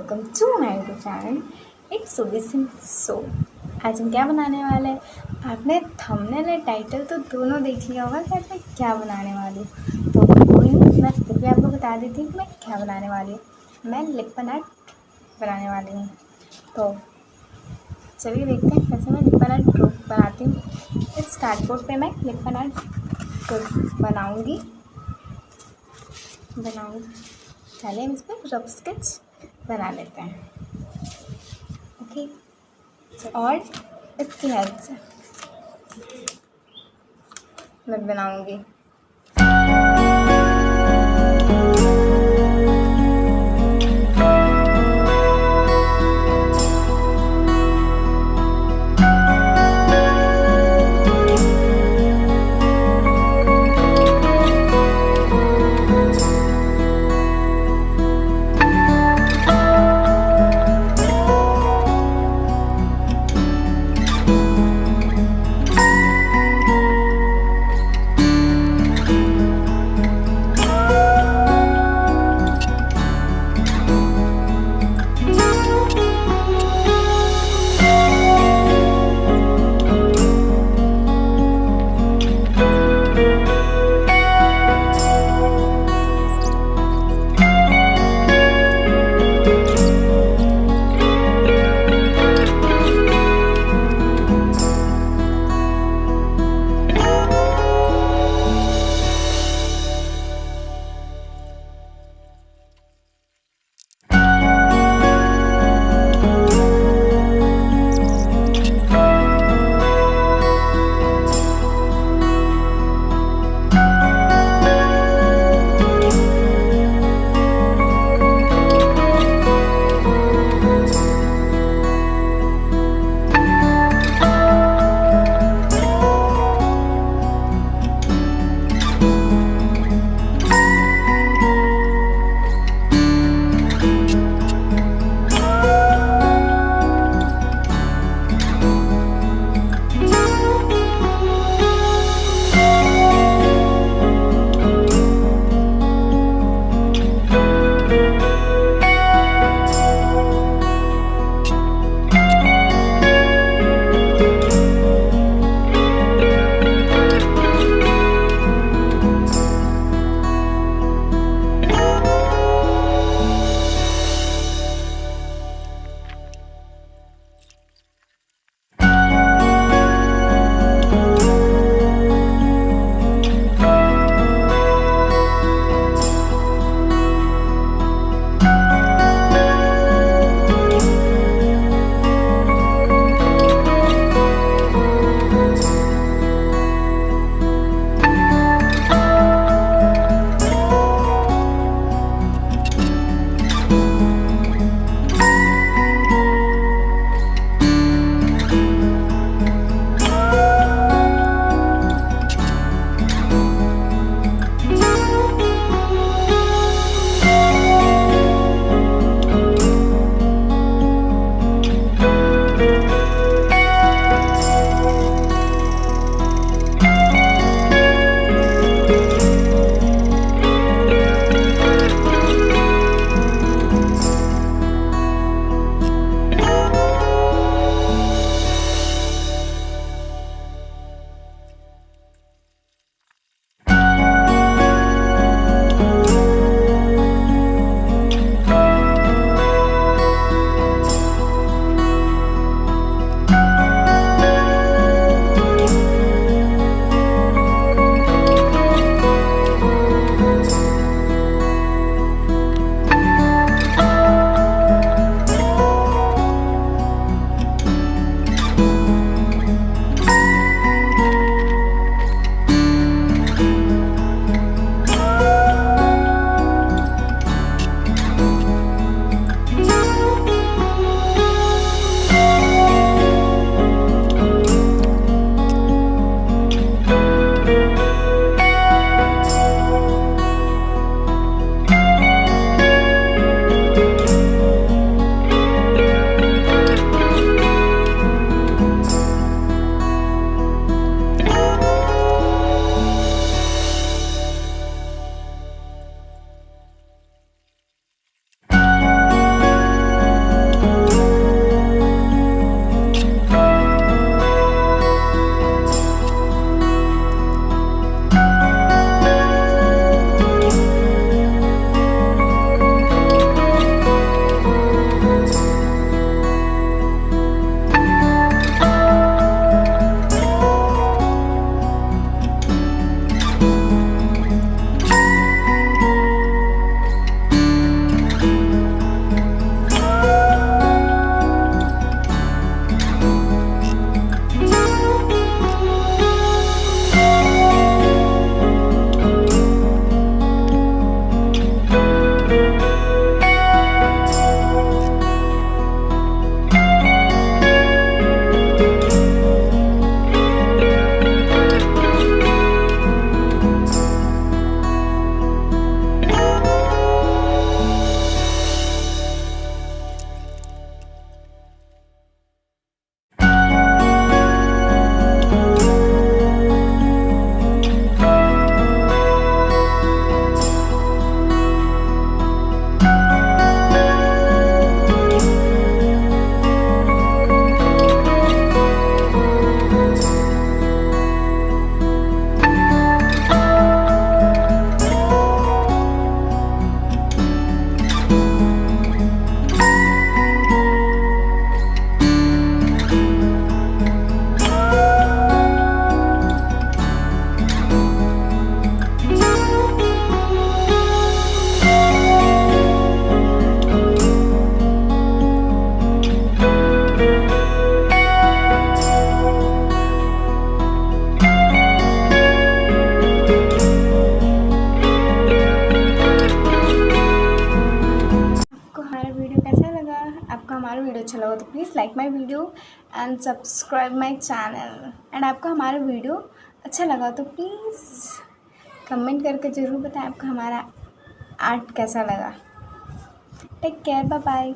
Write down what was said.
Welcome to my YouTube channel एक Subi Singh show. आज हम क्या बनाने वाले हैं, आपने थंबनेल और टाइटल तो दोनों देख लिया होगा कि आज मैं क्या बनाने वाली हूँ। तो कोई नहीं, मैं फिर भी आपको बता देती हूँ कि मैं क्या बनाने वाली हूँ। मैं लिप्पन आर्ट बनाने वाली हूँ। तो चलिए देखते हैं कैसे मैं लिप्पन आर्ट बनाती हूँ। इस कार्डबोर्ड पे मैं लिप्पन आर्ट बनाऊँगी। पहले हम इस पर रफ स्केच बना लेते हैं। ओके, और इसकी हेल्प से मैं बनाऊंगी। हमारा वीडियो अच्छा लगा तो please like my video and subscribe my channel. And आपको हमारा वीडियो अच्छा लगा तो प्लीज़ कमेंट करके ज़रूर बताएं आपको हमारा आर्ट कैसा लगा। Take care, bye bye.